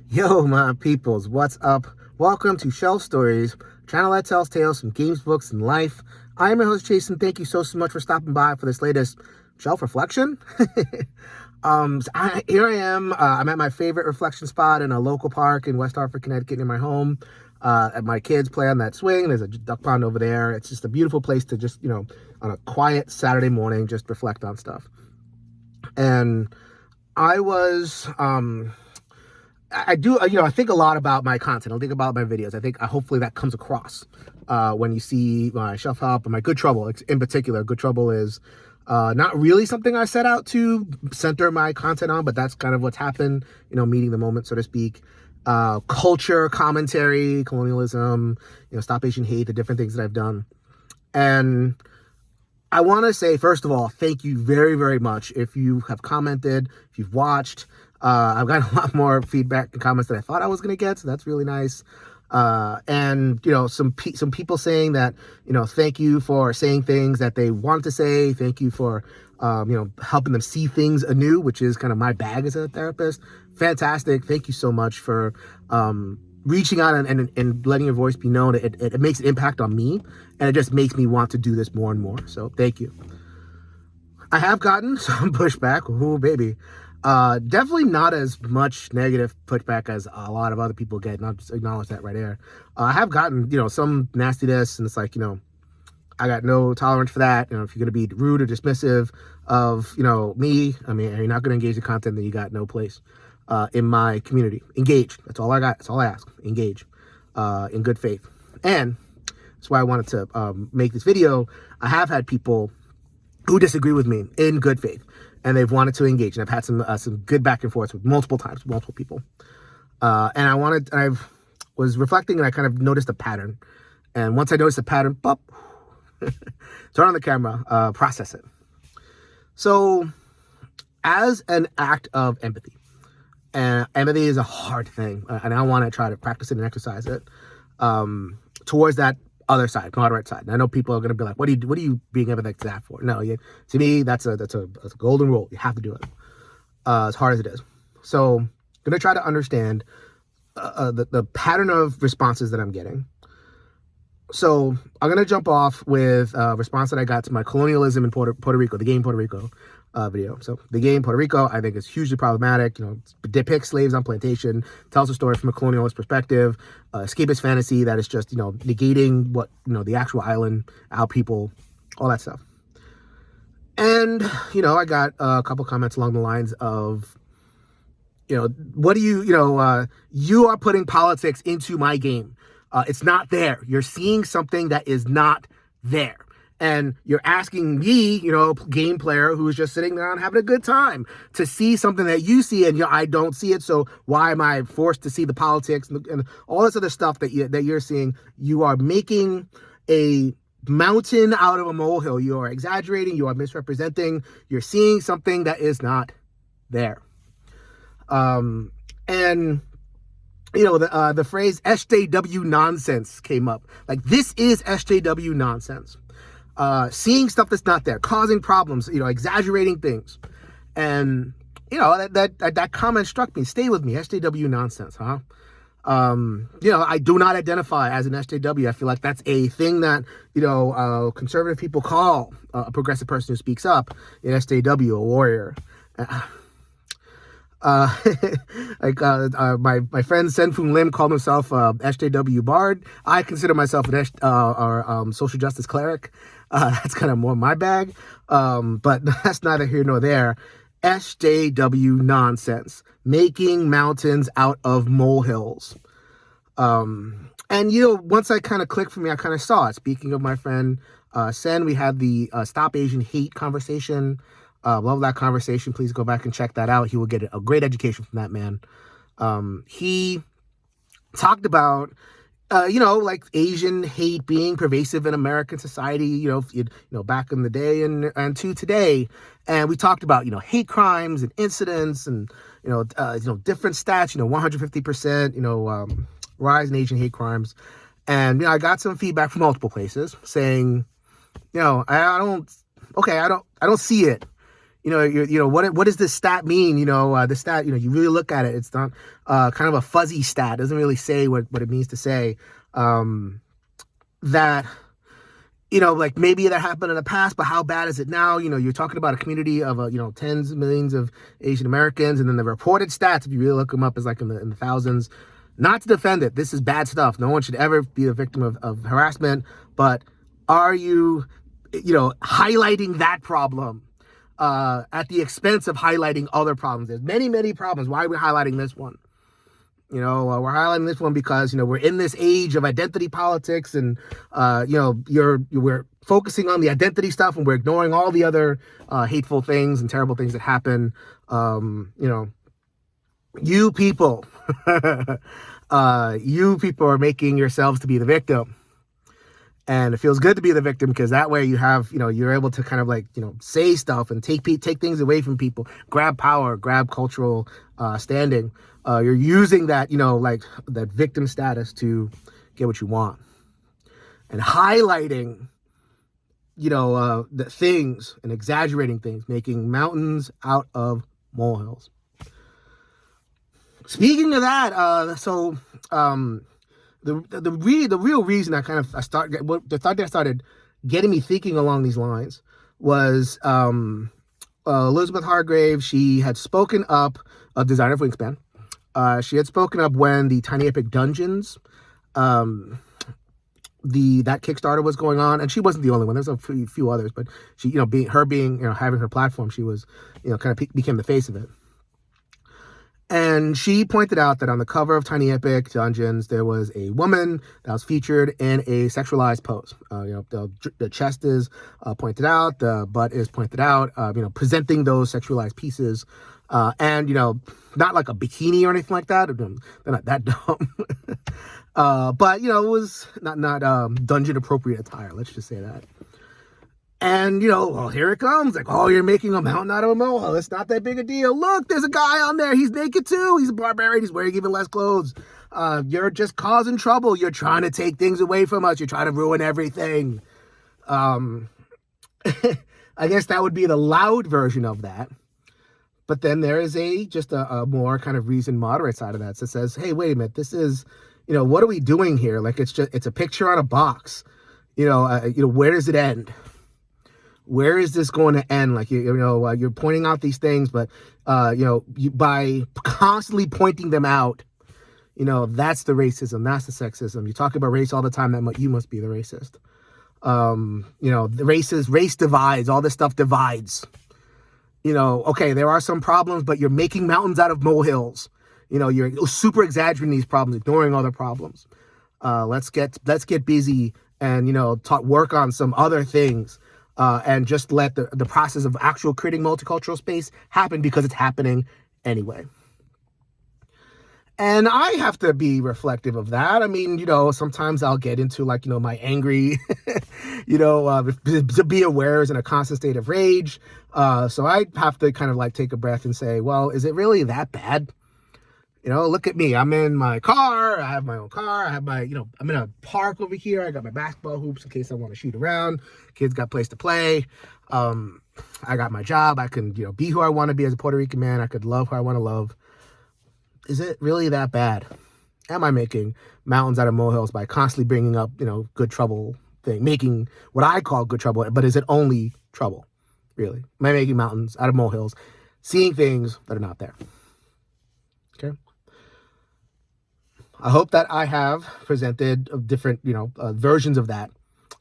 Yo, my peoples, what's up? Welcome to Shelf Stories, channel that tells tales from games, books, and life. I'm your host, Jason. Thank you so much for stopping by for this latest shelf reflection. Here I am. I'm at my favorite reflection spot in a local park in West Hartford, Connecticut, near my home. My kids play on that swing. There's a duck pond over there. It's just a beautiful place to just, on a quiet Saturday morning, just reflect on stuff. And I was, I do, I think a lot about my content. I think about my videos. I think hopefully that comes across when you see my shelf help and my Good Trouble. In particular, Good Trouble is not really something I set out to center my content on, but that's kind of what's happened, meeting the moment, so to speak. Culture, commentary, colonialism, Stop Asian Hate, the different things that I've done. And I want to say, first of all, thank you very, very much. If you have commented, if you've watched, I've got a lot more feedback and comments than I thought I was going to get, so that's really nice. And some people saying that, thank you for saying things that they wanted to say. Thank you for, helping them see things anew, which is kind of my bag as a therapist. Fantastic. Thank you so much for reaching out and letting your voice be known. It makes an impact on me, and it just makes me want to do this more and more. So thank you. I have gotten some pushback. Ooh, baby. Definitely not as much negative pushback as a lot of other people get, and I'll just acknowledge that right there. I have gotten, some nastiness, and it's like, I got no tolerance for that. If you're going to be rude or dismissive of, me, I mean, you're not going to engage the content, then you got no place in my community. Engage. That's all I got. That's all I ask. Engage in good faith. And that's why I wanted to make this video. I have had people who disagree with me in good faith, and they've wanted to engage. And I've had some good back and forth with multiple people. And I was reflecting, and I kind of noticed a pattern. And once I noticed a pattern, pop, turn on the camera, process it. So as an act of empathy, and empathy is a hard thing, and I want to try to practice it and exercise it towards that other side, moderate side. And I know people are going to be like, what are you being empathetic to that for? No, to me, that's a golden rule. You have to do it as hard as it is. So I'm going to try to understand the pattern of responses that I'm getting. So I'm going to jump off with a response that I got to my colonialism in Puerto Rico, the game Puerto Rico video. So the game Puerto Rico, I think, is hugely problematic. Depicts slaves on plantation, tells a story from a colonialist perspective, escapist fantasy that is just, negating what, the actual island, our people, all that stuff. And, I got a couple comments along the lines of, what do you are putting politics into my game. It's not there. You're seeing something that is not there. And you're asking me, game player who's just sitting there and having a good time, to see something that you see, and I don't see it. So why am I forced to see the politics and all this other stuff that you're seeing? You are making a mountain out of a molehill. You are exaggerating. You are misrepresenting. You're seeing something that is not there. And the phrase SJW nonsense came up. Like, this is SJW nonsense. Seeing stuff that's not there, causing problems, exaggerating things. And, that comment struck me. Stay with me. SJW nonsense, huh? I do not identify as an SJW. I feel like that's a thing that, conservative people call a progressive person who speaks up, an SJW, a warrior. My friend Senfung Lim called himself SJW Bard. I consider myself an social justice cleric. That's kind of more my bag, but that's neither here nor there. SJW nonsense, making mountains out of molehills. And once I kind of clicked for me, I kind of saw it. Speaking of my friend Sen, we had the Stop Asian Hate conversation. Love that conversation. Please go back and check that out. He will get a great education from that man. He talked about, like Asian hate being pervasive in American society, back in the day and to today. And we talked about, hate crimes and incidents and, different stats, 150%, rise in Asian hate crimes. And, I got some feedback from multiple places saying, I don't see it. what does this stat mean? The stat, you really look at it. It's not kind of a fuzzy stat. It doesn't really say what it means to say. That, like maybe that happened in the past, but how bad is it now? You're talking about a community of, tens of millions of Asian Americans, and then the reported stats, if you really look them up, is like in the thousands. Not to defend it. This is bad stuff. No one should ever be a victim of harassment. But are you, highlighting that problem at the expense of highlighting other problems? There's many, many problems. Why are we highlighting this one? We're highlighting this one because, we're in this age of identity politics, and, we're focusing on the identity stuff, and we're ignoring all the other hateful things and terrible things that happen. You people, you people are making yourselves to be the victim. And it feels good to be the victim, because that way you have, you're able to kind of like, say stuff and take things away from people, grab power, grab cultural standing. You're using that, like that victim status to get what you want, and highlighting, the things and exaggerating things, making mountains out of molehills. Speaking of that, the real reason I started getting me thinking along these lines was Elizabeth Hargrave. She had spoken up, a designer of Wingspan. She had spoken up when the Tiny Epic Dungeons, that Kickstarter was going on, and she wasn't the only one. There's a few others, but she, having her platform, she was, kind of became the face of it. And she pointed out that on the cover of Tiny Epic Dungeons, there was a woman that was featured in a sexualized pose. The chest is pointed out, the butt is pointed out, presenting those sexualized pieces. And, not like a bikini or anything like that. They're not that dumb. But, it was not dungeon appropriate attire. Let's just say that. And, well, here it comes. Like, oh, you're making a mountain out of a molehill. It's not that big a deal. Look, there's a guy on there. He's naked too. He's a barbarian. He's wearing even less clothes. You're just causing trouble. You're trying to take things away from us. You're trying to ruin everything. I guess that would be the loud version of that. But then there is just a more kind of reasoned, moderate side of that that says, hey, wait a minute. This is, what are we doing here? Like, it's a picture on a box. Where does it end? Where is this going to end? Like, you're pointing out these things, but, by constantly pointing them out, that's the racism. That's the sexism. You talk about race all the time. That you must be the racist. The race divides. All this stuff divides. Okay, there are some problems, but you're making mountains out of molehills. You're super exaggerating these problems, ignoring other problems. Let's get busy and, work on some other things. And just let the process of actual creating multicultural space happen, because it's happening anyway. And I have to be reflective of that. I mean, sometimes I'll get into like, my angry, to be aware is in a constant state of rage. So I have to kind of like take a breath and say, well, is it really that bad? Look at me. I'm in my car. I have my own car. I have my, I'm in a park over here. I got my basketball hoops in case I want to shoot around. Kids got a place to play. I got my job. I can, be who I want to be as a Puerto Rican man. I could love who I want to love. Is it really that bad? Am I making mountains out of molehills by constantly bringing up, good trouble thing, making what I call good trouble, but is it only trouble? Really? Am I making mountains out of molehills, seeing things that are not there? Okay. I hope that I have presented different, versions of that,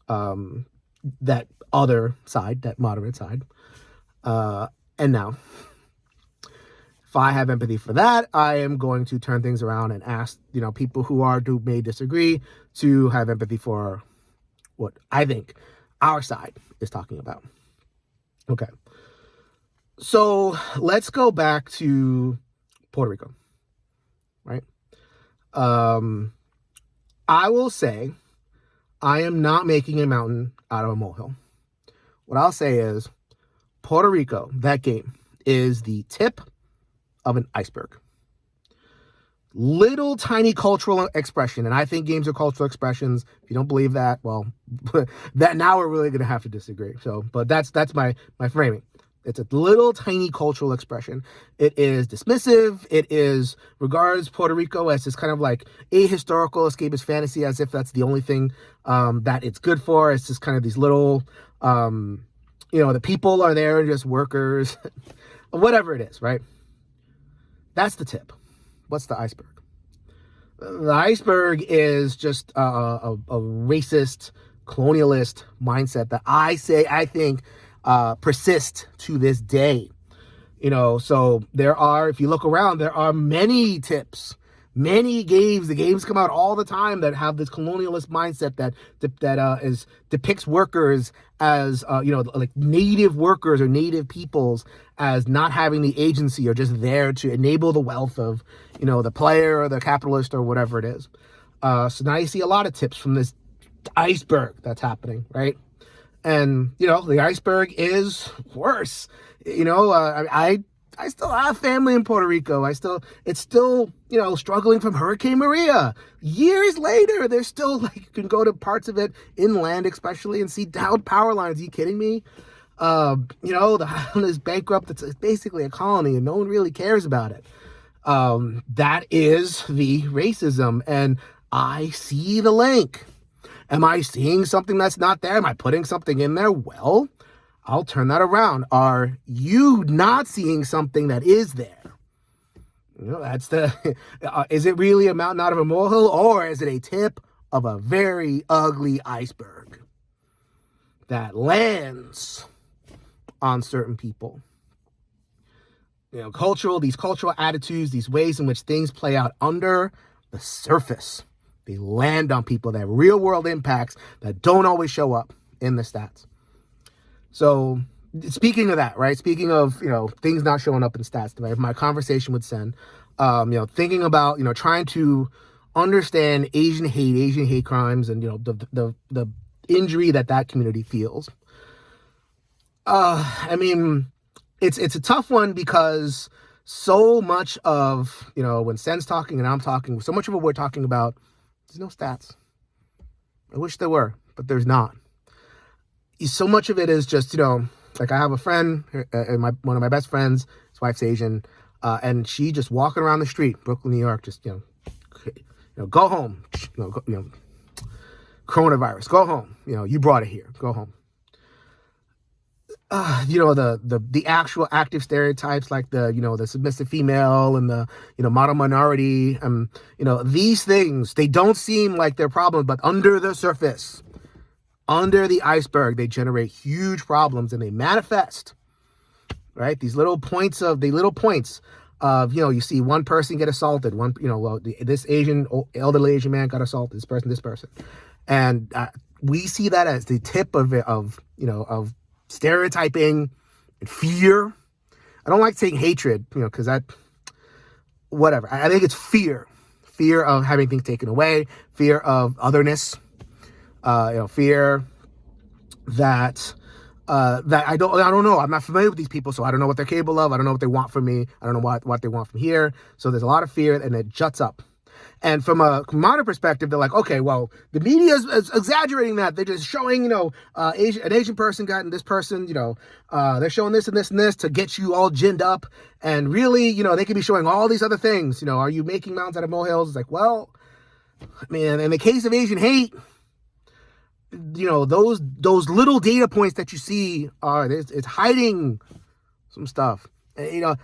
that other side, that moderate side. And now, if I have empathy for that, I am going to turn things around and ask, people who may disagree to have empathy for what I think our side is talking about. Okay. So let's go back to Puerto Rico, right? I will say I am not making a mountain out of a molehill. What I'll say is Puerto Rico, that game, is the tip of an iceberg. Little tiny cultural expression, and I think games are cultural expressions. If you don't believe that, well, that now we're really going to have to disagree. So, but that's my framing. It's a little tiny cultural expression. It is dismissive. It is regards Puerto Rico as this kind of like ahistorical escapist fantasy, as if that's the only thing that it's good for. It's just kind of these little, the people are there, just workers, whatever it is, right? That's the tip. What's the iceberg? The iceberg is just a racist, colonialist mindset that I think persist to this day. So there are, if you look around, there are many tips, many games. The games come out all the time that have this colonialist mindset that depicts workers as like native workers or native peoples as not having the agency or just there to enable the wealth of the player or the capitalist or whatever it is. So now you see a lot of tips from this iceberg that's happening, right? And the iceberg is worse. I still have family in Puerto Rico. It's still struggling from Hurricane Maria. Years later, there's still you can go to parts of it inland, especially, and see downed power lines. Are you kidding me? The island is bankrupt. It's basically a colony, and no one really cares about it. That is the racism, and I see the link. Am I seeing something that's not there? Am I putting something in there? Well, I'll turn that around. Are you not seeing something that is there? That's is it really a mountain out of a molehill, or is it a tip of a very ugly iceberg that lands on certain people? These cultural attitudes, these ways in which things play out under the surface. They land on people that have real world impacts that don't always show up in the stats. So speaking of that, right? Speaking of, things not showing up in stats, right? My conversation with Sen, thinking about, trying to understand Asian hate crimes and, the injury that community feels. It's a tough one because so much of, when Sen's talking and I'm talking, so much of what we're talking about, there's no stats. I wish there were, but there's not. So much of it is just, like I have a friend, one of my best friends, his wife's Asian, and she just walking around the street, Brooklyn, New York, just, go home, coronavirus, go home, you brought it here, go home. The actual active stereotypes like the submissive female and the model minority, these things, they don't seem like they're problems, but under the surface, under the iceberg, they generate huge problems and they manifest, right? These little points of you see one person get assaulted, this elderly Asian man got assaulted, this person, and we see that as the tip of stereotyping and fear. I don't like saying hatred, because whatever. I think it's fear of having things taken away, fear of otherness, fear that I don't know. I'm not familiar with these people, so I don't know what they're capable of. I don't know what they want from me. I don't know what they want from here. So there's a lot of fear, and it juts up. And from a modern perspective, they're like, okay, well, the media is exaggerating that. They're just showing, an Asian person got in this person, they're showing this and this and this to get you all ginned up. And really, they could be showing all these other things. Are you making mountains out of molehills? It's like, well, man, in the case of Asian hate, those little data points that you see it's hiding some stuff. And,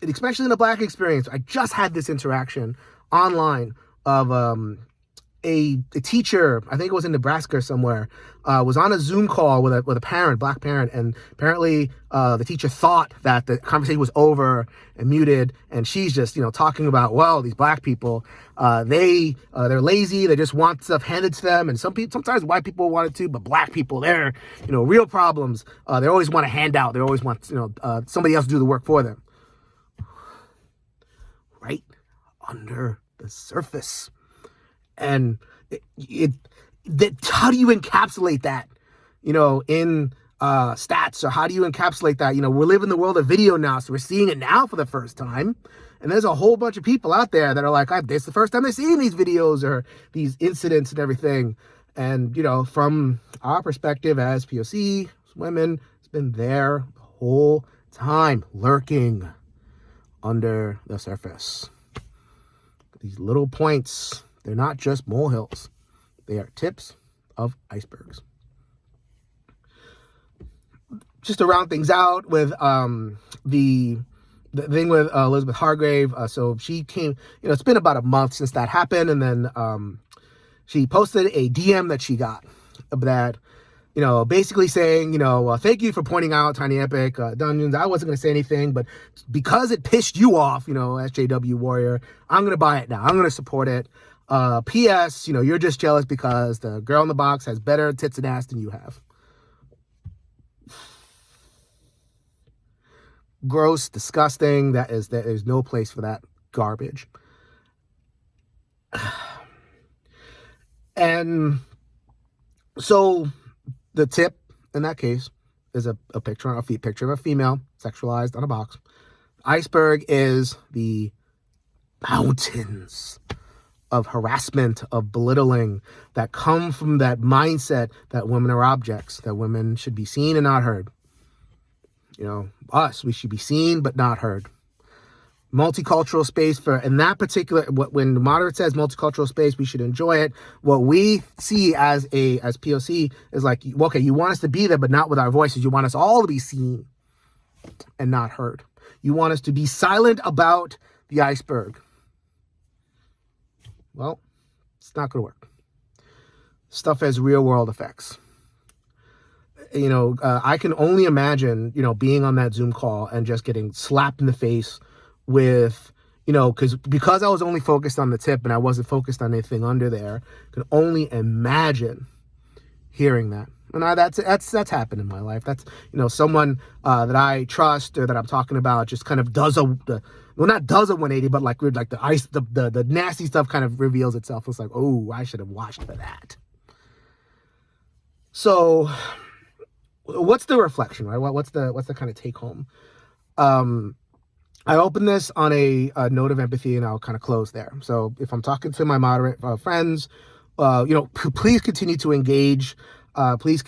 especially in the Black experience, I just had this interaction online of a teacher, I think it was in Nebraska or somewhere, was on a Zoom call with a parent, Black parent, and apparently the teacher thought that the conversation was over and muted, and she's just talking about, well, these Black people, they're lazy, they just want stuff handed to them, and sometimes white people want it too, but Black people, they're real problems. They always want a handout, they always want somebody else to do the work for them. Right under the surface. And how do you encapsulate that, in stats, or how do you encapsulate that? We're living in the world of video now, so we're seeing it now for the first time. And there's a whole bunch of people out there that are like, this is the first time they're seeing these videos or these incidents and everything. And, from our perspective as POC women, it's been there the whole time lurking under the surface. These little points, they're not just molehills. They are tips of icebergs. Just to round things out with the thing with Elizabeth Hargrave. So she came, it's been about a month since that happened. And then she posted a DM that she got that, basically saying, thank you for pointing out Tiny Epic Dungeons. I wasn't going to say anything, but because it pissed you off, SJW Warrior, I'm going to buy it now. I'm going to support it. P.S., you're just jealous because the girl in the box has better tits and ass than you have. Gross, disgusting. There is no place for that garbage. And so the tip in that case is a picture of a female sexualized on a box. Iceberg is the mountains of harassment, of belittling that come from that mindset that women are objects, that women should be seen and not heard. We should be seen but not heard. Multicultural space in that particular, when the moderator says multicultural space, we should enjoy it. What we see as POC is like, okay, you want us to be there, but not with our voices. You want us all to be seen and not heard. You want us to be silent about the iceberg. Well, it's not going to work. Stuff has real world effects. I can only imagine, being on that Zoom call and just getting slapped in the face with, because I was only focused on the tip and I wasn't focused on anything under there. I can only imagine hearing that. And that's happened in my life. That's, someone that I trust or that I'm talking about just kind of does not does a 180, but like the nasty stuff kind of reveals itself. It's like, oh, I should have watched for that. So what's the reflection, right? What's the kind of take home? I open this on a note of empathy, and I'll kind of close there. So if I'm talking to my moderate friends, please continue to engage. Please,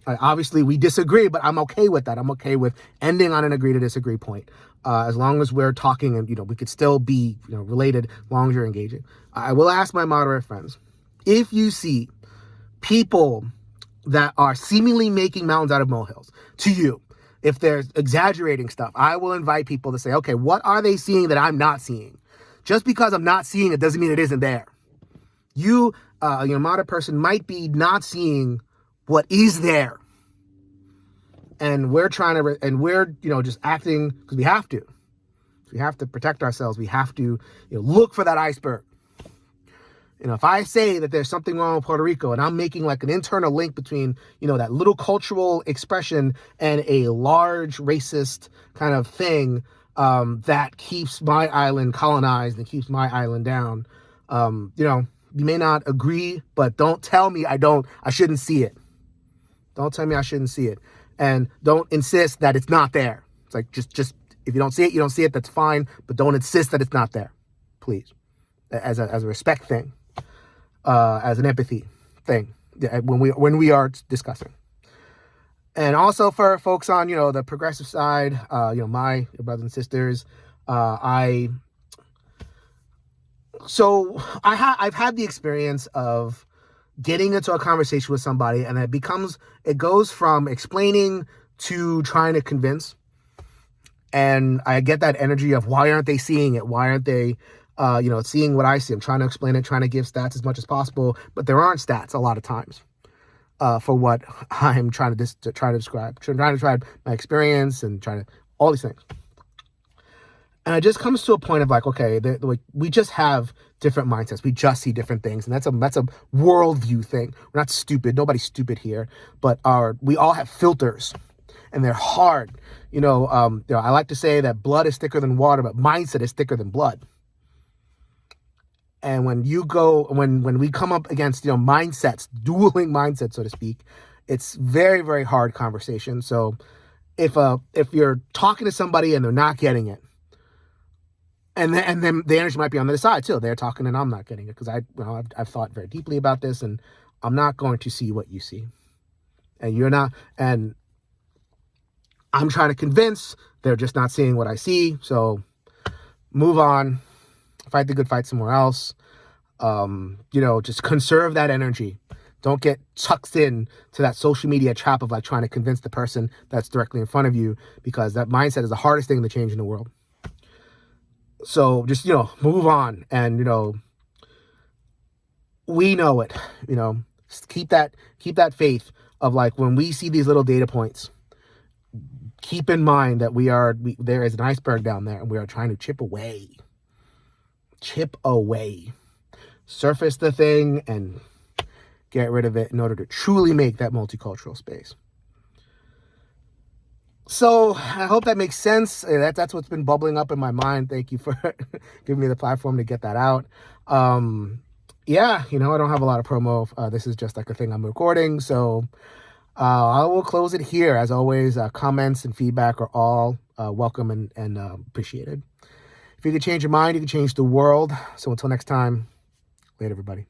obviously we disagree, but I'm okay with that. I'm okay with ending on an agree to disagree point. As long as we're talking and, we could still be, related as long as you're engaging. I will ask my moderate friends, if you see people that are seemingly making mountains out of molehills to you, if they're exaggerating stuff, I will invite people to say, okay, what are they seeing that I'm not seeing? Just because I'm not seeing it doesn't mean it isn't there. You, moderate person might be not seeing what is there. And we're trying to, just acting because we have to. We have to protect ourselves. We have to look for that iceberg. If I say that there's something wrong with Puerto Rico and I'm making like an internal link between, that little cultural expression and a large racist kind of thing that keeps my island colonized and keeps my island down, you may not agree, but don't tell me I shouldn't see it. Don't tell me I shouldn't see it. And don't insist that it's not there. It's like, just if you don't see it, you don't see it. That's fine. But don't insist that it's not there, please. As a respect thing, as an empathy thing, when we are discussing. And also for folks on, the progressive side, my brothers and sisters, I've had the experience of getting into a conversation with somebody, and it goes from explaining to trying to convince. And I get that energy of, why aren't they seeing it? Why aren't they, seeing what I see? I'm trying to explain it, trying to give stats as much as possible, but there aren't stats a lot of times for what I'm trying to describe. Trying to describe my experience and all these things. And it just comes to a point of like, okay, we just have different mindsets. We just see different things. And that's a worldview thing. We're not stupid. Nobody's stupid here. But we all have filters. And they're hard. I like to say that blood is thicker than water, but mindset is thicker than blood. And when we come up against, mindsets, dueling mindsets, so to speak, it's very, very hard conversation. So if you're talking to somebody and they're not getting it, and then the energy might be on the other side too. They're talking and I'm not getting it because I've thought very deeply about this, and I'm not going to see what you see, and you're not. And I'm trying to convince. They're just not seeing what I see. So move on, fight the good fight somewhere else. Just conserve that energy. Don't get sucked in to that social media trap of like trying to convince the person that's directly in front of you, because that mindset is the hardest thing to change in the world. So just, move on. And, we know it, keep that faith of like, when we see these little data points, keep in mind that there is an iceberg down there, and we are trying to chip away, surface the thing and get rid of it in order to truly make that multicultural space. So I hope that makes sense. That's what's been bubbling up in my mind. Thank you for giving me the platform to get that out. I don't have a lot of promo. This is just like a thing I'm recording. So I will close it here. As always, comments and feedback are all welcome and appreciated. If you could change your mind, you can change the world. So until next time, later, everybody.